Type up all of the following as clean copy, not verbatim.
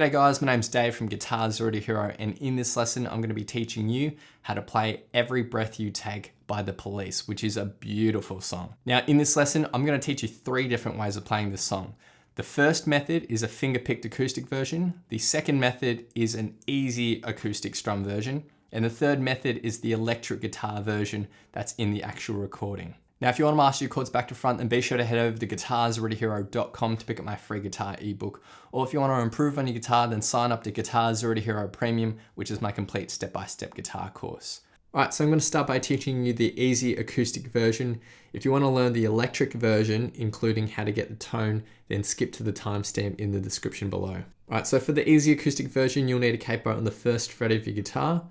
G'day guys, my name's Dave from Guitar's Already Hero, and in this lesson I'm going to be teaching you how to play Every Breath You Take by The Police, which is a beautiful song. Now in this lesson I'm going to teach you 3 different ways of playing this song. The first method is a finger-picked acoustic version, the second method is an easy acoustic strum version, and the third method is the electric guitar version that's in the actual recording. Now, if you want to master your chords back to front, then be sure to head over to guitarsalreadyhero.com to pick up my free guitar ebook. Or if you want to improve on your guitar, then sign up to Guitars Already Hero Premium, which is my complete step-by-step guitar course. Alright, so I'm going to start by teaching you the easy acoustic version. If you want to learn the electric version, including how to get the tone, then skip to the timestamp in the description below. Alright, so for the easy acoustic version, you'll need a capo on the first fret of your guitar.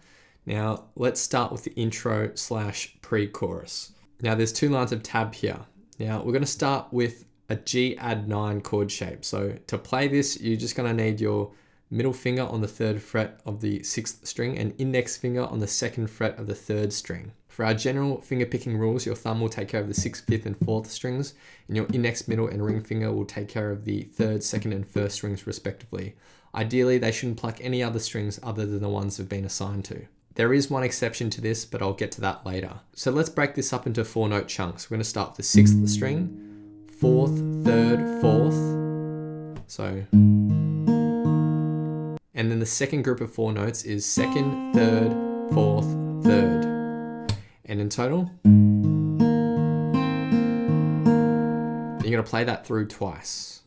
Now, let's start with the intro/pre-chorus. Now there's 2 lines of tab here. Now we're going to start with a G add 9 chord shape. So to play this, you're just going to need your middle finger on the 3rd fret of the 6th string and index finger on the 2nd fret of the 3rd string. For our general finger picking rules, your thumb will take care of the 6th, 5th and 4th strings, and your index, middle and ring finger will take care of the 3rd, 2nd and 1st strings respectively. Ideally, they shouldn't pluck any other strings other than the ones they've been assigned to. There is one exception to this, but I'll get to that later. So let's break this up into 4-note chunks. We're going to start with the 6th string, 4th, 3rd, 4th. So, and then the second group of 4 notes is 2nd, 3rd, 4th, 3rd. And in total, you're going to play that through twice.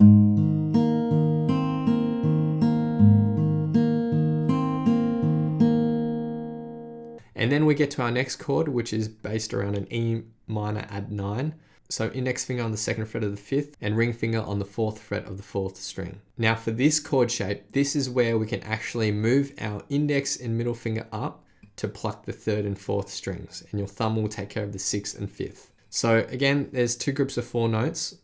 And then we get to our next chord, which is based around an E minor add 9. So index finger on the 2nd fret of the 5th and ring finger on the 4th fret of the 4th string. Now for this chord shape, this is where we can actually move our index and middle finger up to pluck the 3rd and 4th strings, and your thumb will take care of the 6th and 5th. So again, there's 2 groups of 4 notes.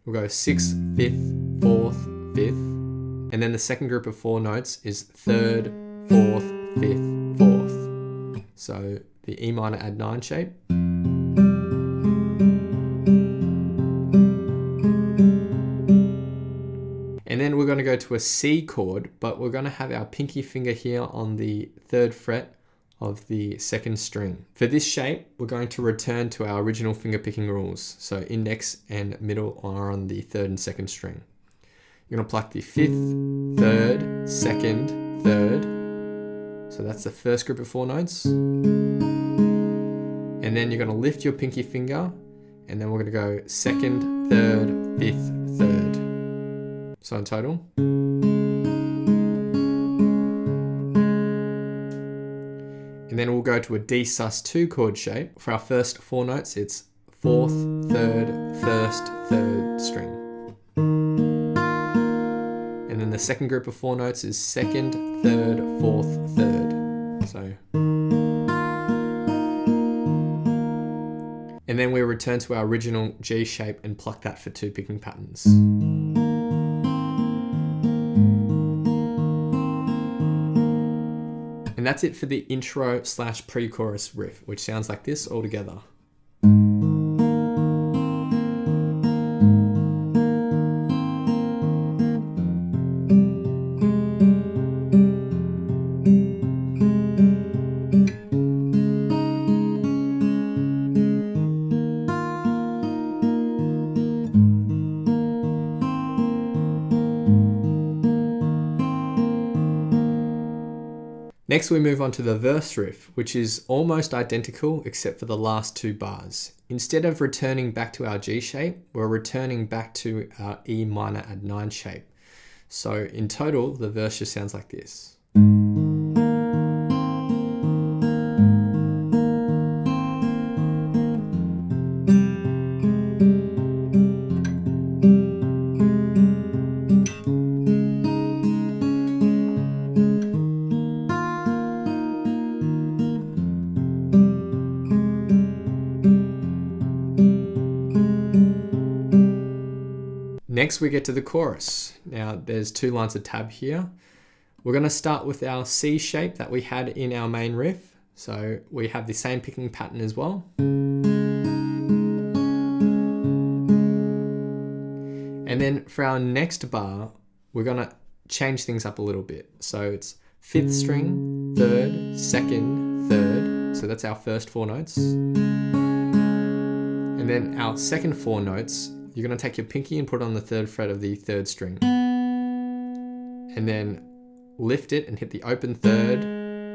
We'll go 6th, 5th, 4th, 5th. And then the second group of 4 notes is 3rd, 4th, 5th, 4th. So the E minor add 9 shape. And then we're going to go to a C chord, but we're going to have our pinky finger here on the 3rd fret of the 2nd string. For this shape, we're going to return to our original finger picking rules. So index and middle are on the 3rd and 2nd string. You're going to pluck the 5th, 3rd, 2nd, 3rd. So that's the first group of 4 notes. And then you're going to lift your pinky finger, and then we're going to go 2nd, 3rd, 5th, 3rd. So in total. And then we'll go to a D sus2 chord shape. For our first 4 notes, it's 4th, 3rd, 1st, 3rd string. And then the second group of 4 notes is 2nd, 3rd, 4th, 3rd. So, and then we return to our original G shape and pluck that for 2 picking patterns. And that's it for the intro/pre-chorus riff, which sounds like this all together. Next we move on to the verse riff, which is almost identical except for the last 2 bars. Instead of returning back to our G shape, we're returning back to our E minor add 9 shape. So in total, the verse just sounds like this. Next we get to the chorus. Now there's 2 lines of tab here. We're going to start with our C shape that we had in our main riff. So we have the same picking pattern as well. And then for our next bar, we're going to change things up a little bit. So it's 5th string, 3rd, 2nd, 3rd. So that's our first 4 notes. And then our second 4 notes, you're going to take your pinky and put it on the 3rd fret of the 3rd string. And then lift it and hit the open 3rd,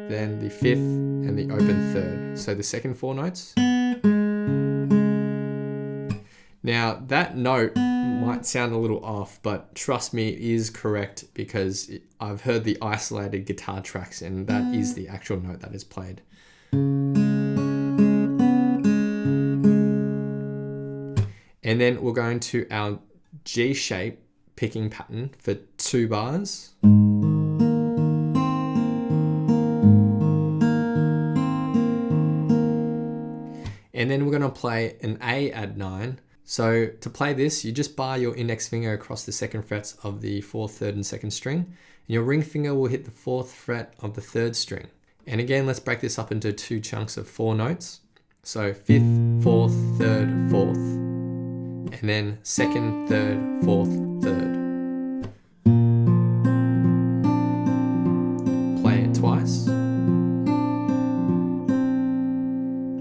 then the 5th and the open 3rd. So the second 4 notes. Now that note might sound a little off, but trust me, it is correct because I've heard the isolated guitar tracks and that is the actual note that is played. And then we're going to our G shape picking pattern for 2 bars. And then we're going to play an A add 9. So to play this, you just bar your index finger across the 2nd frets of the 4th, 3rd, and 2nd string. And your ring finger will hit the 4th fret of the 3rd string. And again, let's break this up into 2 chunks of 4 notes. So 5th, 4th, 3rd, 4th. And then 2nd, 3rd, 4th, 3rd. Play it twice.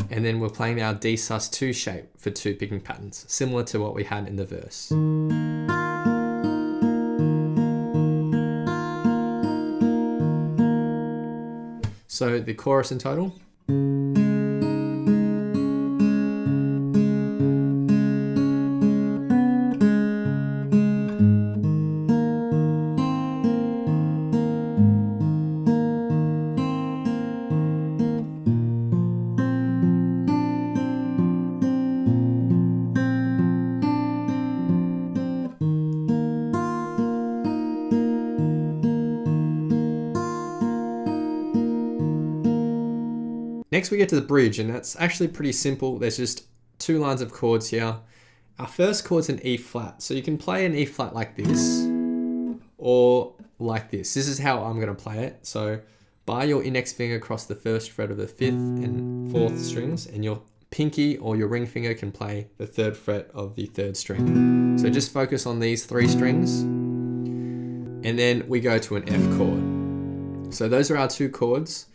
And then we're playing our D sus2 shape for 2 picking patterns, similar to what we had in the verse. So the chorus in total. Next we get to the bridge, and that's actually pretty simple. There's just 2 lines of chords here. Our first chord's an E flat, so you can play an E flat like this or like this. This is how I'm going to play it. So bar your index finger across the 1st fret of the 5th and 4th strings, and your pinky or your ring finger can play the 3rd fret of the 3rd string. So just focus on these 3 strings, and then we go to an F chord. So those are our 2 chords.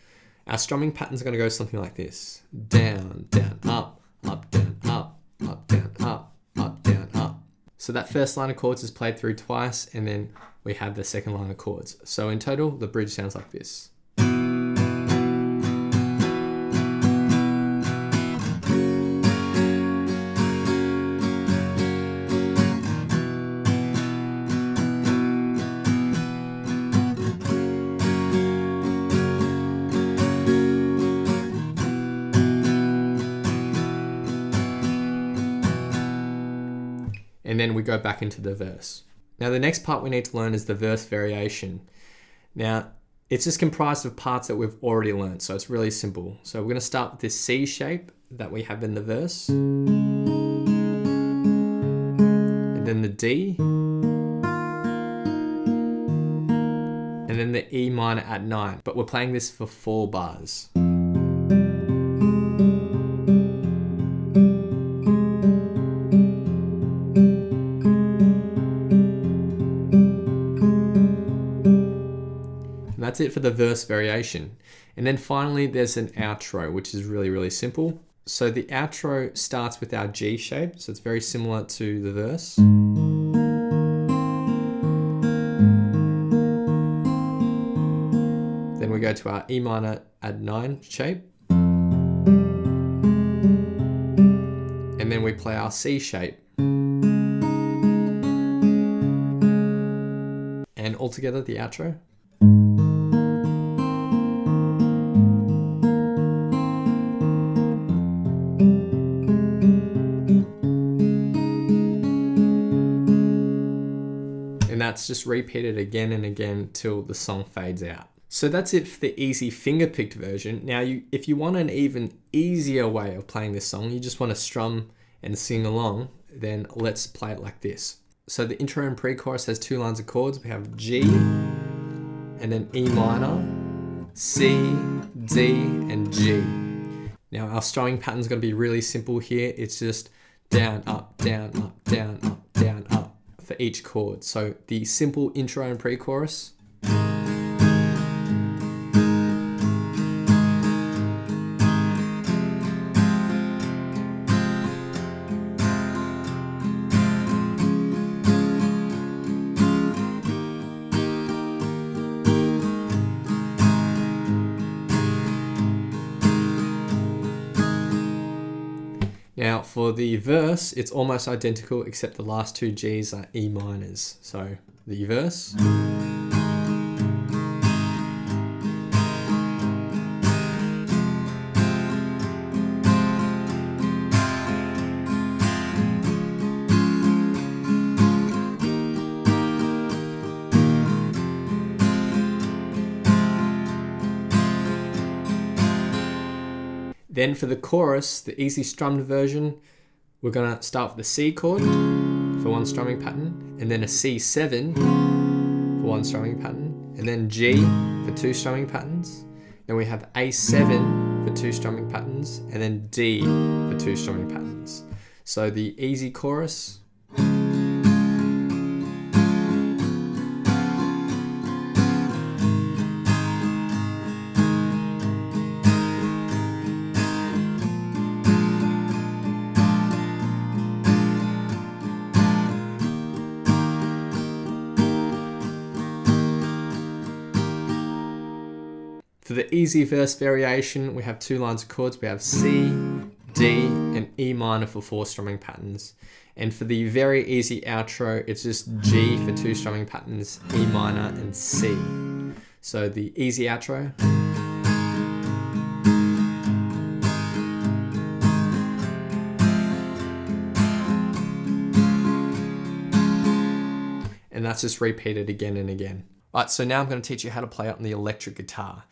Our strumming pattern is going to go something like this. Down, down, up, up, down, up, up, down, up, up, down, up. So that first line of chords is played through twice, and then we have the second line of chords. So in total, the bridge sounds like this. And then we go back into the verse. Now the next part we need to learn is the verse variation. Now it's just comprised of parts that we've already learned, so it's really simple. So we're going to start with this C shape that we have in the verse, and then the D, and then the E minor at 9, but we're playing this for 4 bars. That's it for the verse variation. And then finally there's an outro, which is really, really simple. So the outro starts with our G shape, so it's very similar to the verse. Then we go to our E minor add 9 shape. And then we play our C shape. And altogether the outro. And that's just repeated again and again till the song fades out. So that's it for the easy finger-picked version. Now, if you want an even easier way of playing this song, you just want to strum and sing along, then let's play it like this. So the intro and pre-chorus has 2 lines of chords. We have G, and then E minor, C, D, and G. Now our strumming pattern is going to be really simple here. It's just down, up, down, up, down, up, down, up. for each chord. So the simple intro and pre-chorus. Now for the verse, it's almost identical except the last two G's are E minors. So the verse. Then for the chorus, the easy strummed version, we're gonna start with the C chord for one strumming pattern, and then a C7 for one strumming pattern, and then G for two strumming patterns. Then we have A7 for two strumming patterns, and then D for two strumming patterns. So the easy chorus. For the easy verse variation, we have two lines of chords. We have C, D, and E minor for four strumming patterns. And for the very easy outro, it's just G for two strumming patterns, E minor, and C. So the easy outro. And that's just repeated again and again. All right, so now I'm going to teach you how to play it on the electric guitar.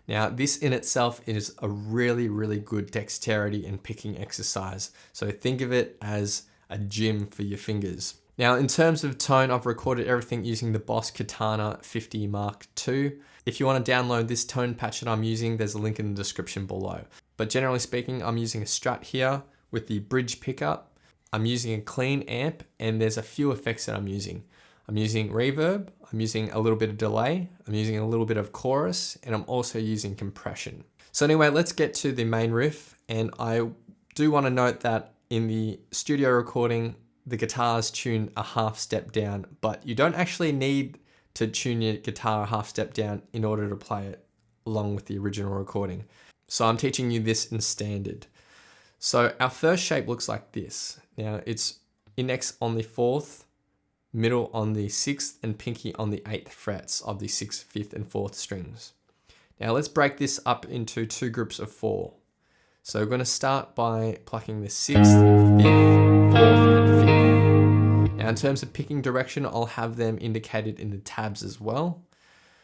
Now, this in itself is a really, really good dexterity and picking exercise. So think of it as a gym for your fingers. Now, in terms of tone, I've recorded everything using the Boss Katana 50 Mark II. If you want to download this tone patch that I'm using, there's a link in the description below. But generally speaking, I'm using a Strat here with the bridge pickup. I'm using a clean amp, and there's a few effects that I'm using. I'm using reverb, I'm using a little bit of delay, I'm using a little bit of chorus, and I'm also using compression. So anyway, let's get to the main riff. And I do want to note that in the studio recording, the guitar's tuned a half step down, but you don't actually need to tune your guitar a half step down in order to play it along with the original recording. So I'm teaching you this in standard. So our first shape looks like this. Now it's index on the 4th, middle on the 6th, and pinky on the 8th frets of the 6th, 5th, and 4th strings. Now let's break this up into two groups of 4. So we're going to start by plucking the 6th, 5th, 4th, and 5th. Now in terms of picking direction, I'll have them indicated in the tabs as well.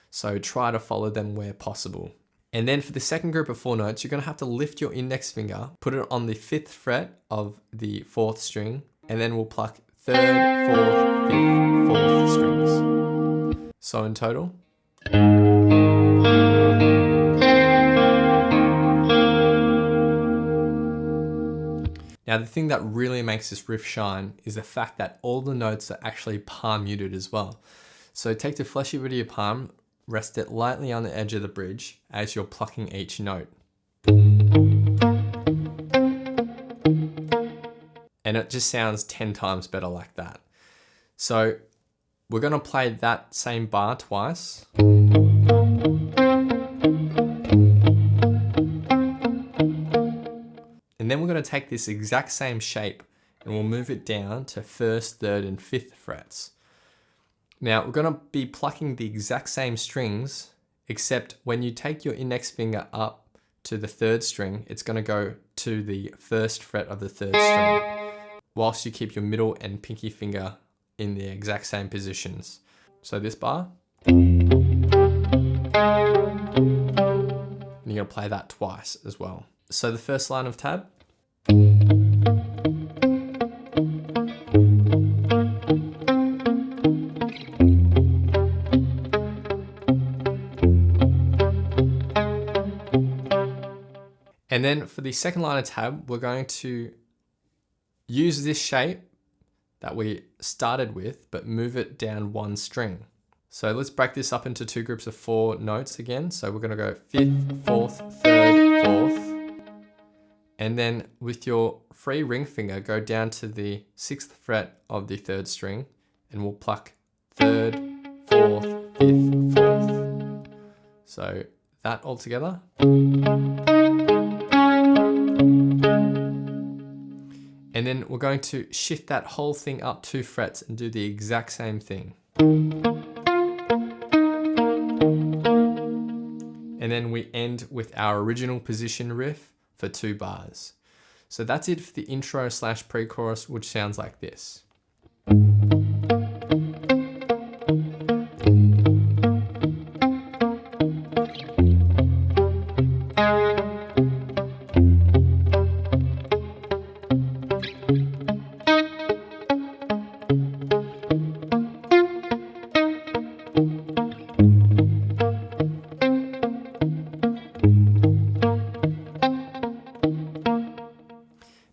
So try to follow them where possible. And then for the second group of 4 notes, you're going to have to lift your index finger, put it on the 5th fret of the 4th string, and then we'll pluck 3rd, 4th, 5th, 4th strings. So in total. Now the thing that really makes this riff shine is the fact that all the notes are actually palm muted as well. So take the fleshy bit of your palm, rest it lightly on the edge of the bridge as you're plucking each note. And it just sounds 10 times better like that. So we're going to play that same bar twice. And then we're going to take this exact same shape and we'll move it down to 1st, 3rd, and 5th frets. Now we're going to be plucking the exact same strings, except when you take your index finger up to the 3rd string, it's going to go to the 1st fret of the 3rd string, whilst you keep your middle and pinky finger in the exact same positions. So this bar, and you're going to play that twice as well. So the first line of tab. And then for the second line of tab, we're going to use this shape that we started with, but move it down one string. So let's break this up into two groups of 4 notes again. So we're gonna go 5th, 4th, 3rd, 4th. And then with your free ring finger, go down to the 6th fret of the 3rd string and we'll pluck 3rd, 4th, 5th, 4th. So that all together. And then we're going to shift that whole thing up 2 frets and do the exact same thing. And then we end with our original position riff for 2 bars. So that's it for the intro / pre-chorus, which sounds like this.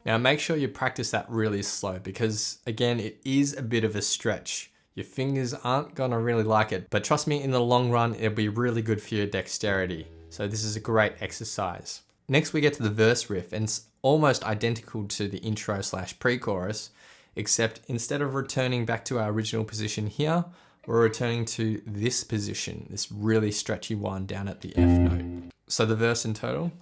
Now make sure you practice that really slow because again, it is a bit of a stretch. Your fingers aren't gonna really like it, but trust me, in the long run, it'll be really good for your dexterity. So this is a great exercise. Next we get to the verse riff, and it's almost identical to the intro / pre-chorus, except instead of returning back to our original position here, we're returning to this position, this really stretchy one down at the F note. So the verse in total.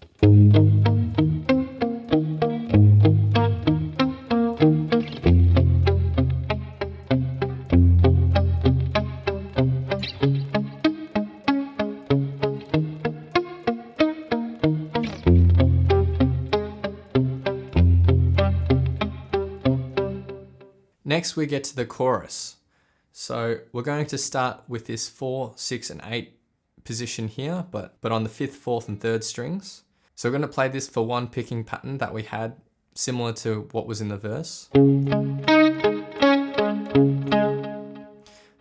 Next we get to the chorus. So we're going to start with this 4, 6, and 8 position here, but on the 5th, 4th, and 3rd strings. So we're going to play this for one picking pattern that we had, similar to what was in the verse.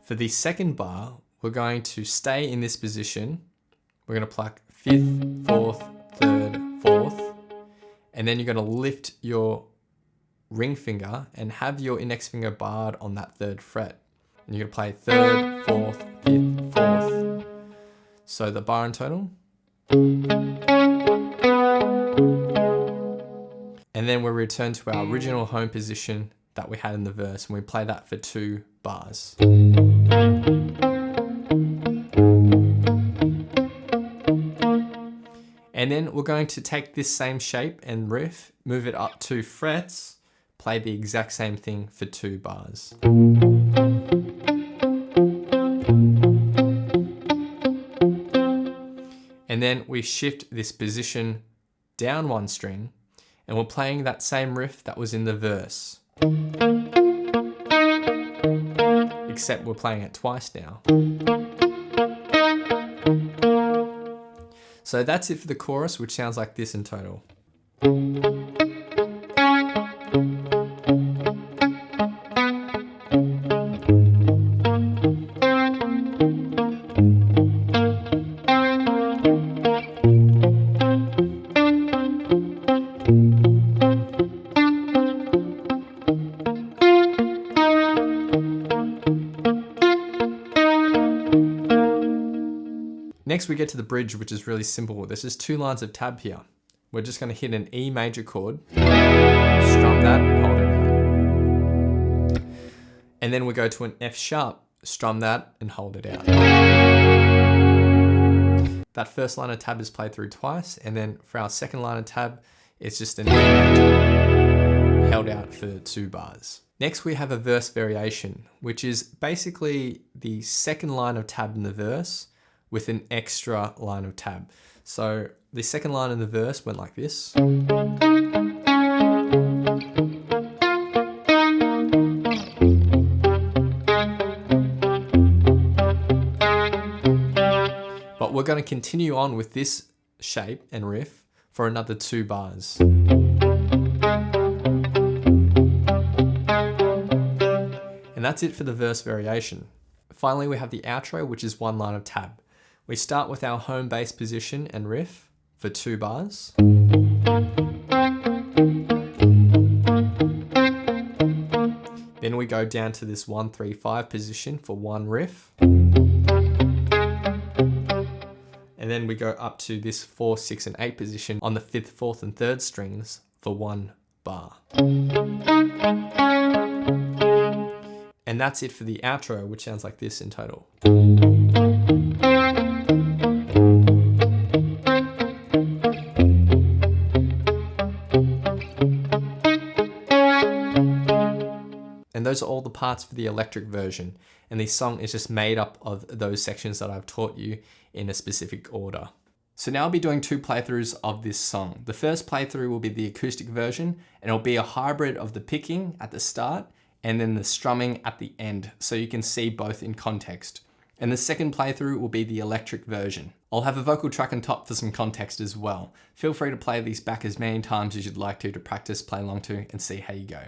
For the second bar, we're going to stay in this position. We're going to pluck 5th, 4th, 3rd, 4th, and then you're going to lift your ring finger and have your index finger barred on that 3rd fret. And you're going to play 3rd, 4th, 5th, 4th. So the bar in total. And then we return to our original home position that we had in the verse, and we play that for 2 bars. And then we're going to take this same shape and riff, move it up 2 frets, play the exact same thing for 2 bars. And then we shift this position down 1 string, and we're playing that same riff that was in the verse. Except we're playing it twice now. So that's it for the chorus, which sounds like this in total. Next we get to the bridge, which is really simple. There's just 2 lines of tab here. We're just going to hit an E major chord, strum that, hold it out. And then we go to an F sharp, strum that and hold it out. That first line of tab is played through twice, and then for our second line of tab, it's just an E major held out for 2 bars. Next we have a verse variation, which is basically the second line of tab in the verse with an extra line of tab. So the second line in the verse went like this. But we're going to continue on with this shape and riff for another 2 bars. And that's it for the verse variation. Finally, we have the outro, which is 1 line of tab. We start with our home bass position and riff for 2 bars. Then Then we go down to this 1-3-5 position for one riff. And then we go up to this 4, 6, and 8 position on the 5th, 4th, and 3rd strings for one bar. And that's it for the outro, which sounds like this in total. And those are all the parts for the electric version. And this song is just made up of those sections that I've taught you in a specific order. So now I'll be doing 2 playthroughs of this song. The first playthrough will be the acoustic version, and it'll be a hybrid of the picking at the start and then the strumming at the end, so you can see both in context. And the second playthrough will be the electric version. I'll have a vocal track on top for some context as well. Feel free to play these back as many times as you'd like to practice, play along to, and see how you go.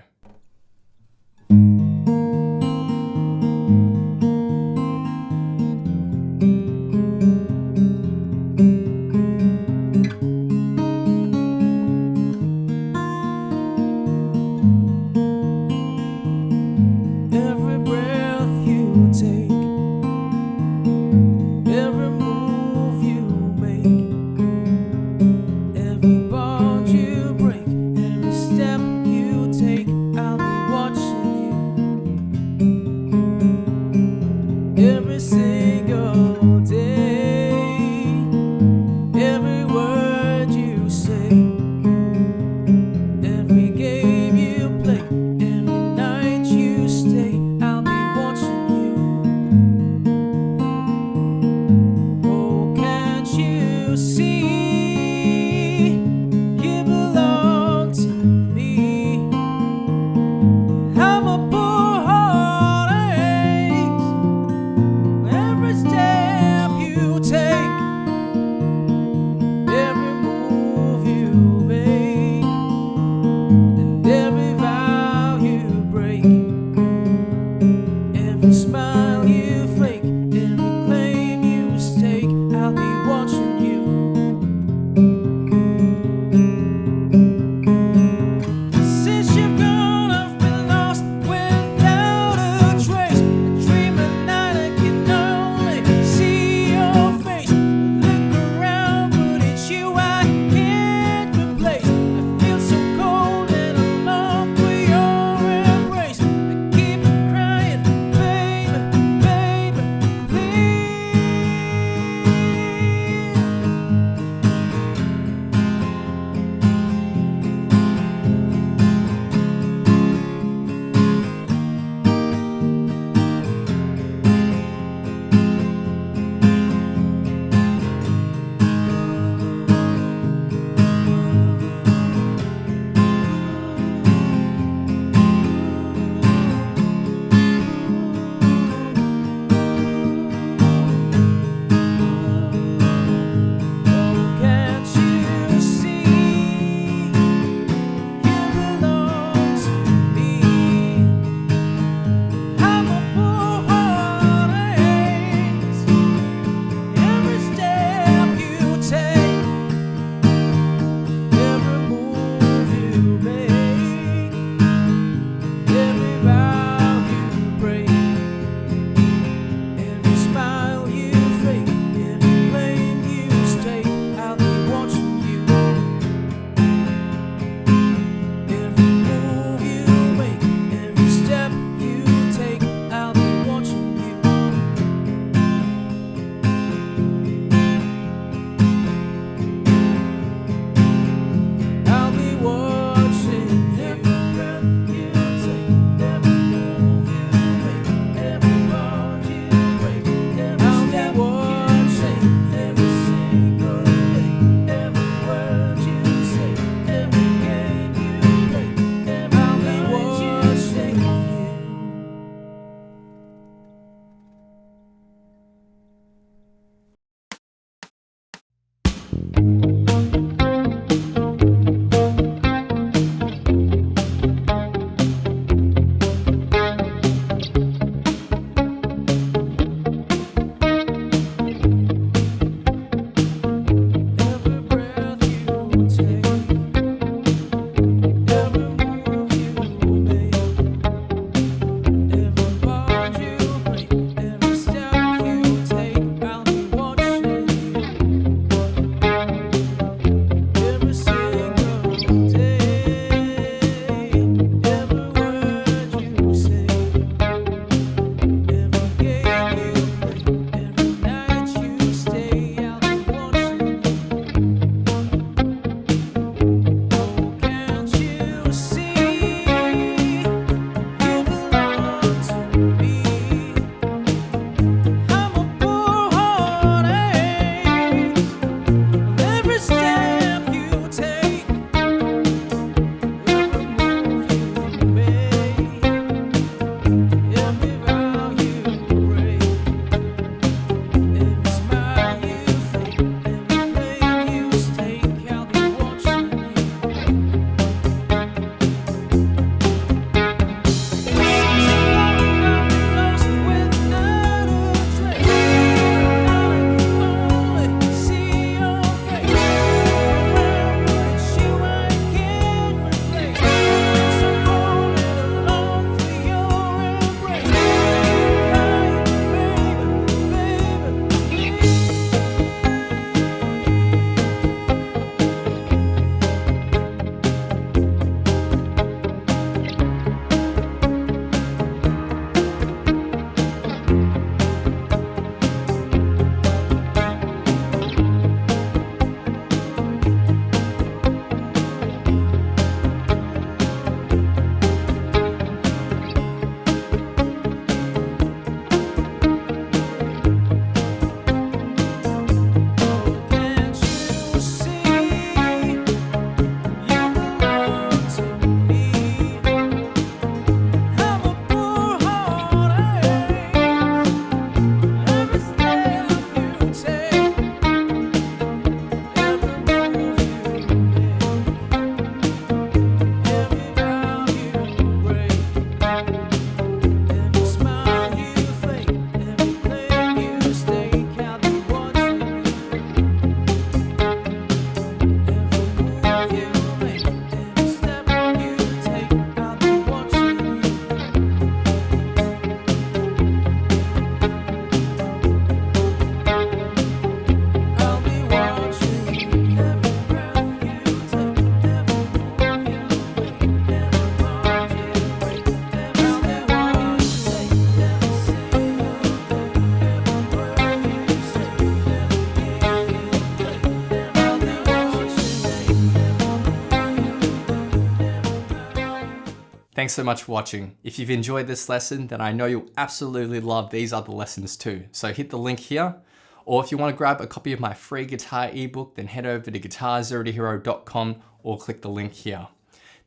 Thanks so much for watching. If you've enjoyed this lesson, then I know you'll absolutely love these other lessons too. So hit the link here. Or if you want to grab a copy of my free guitar ebook, then head over to guitarzerotohero.com or click the link here.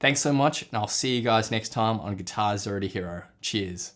Thanks so much, and I'll see you guys next time on Guitar Zero to Hero. Cheers.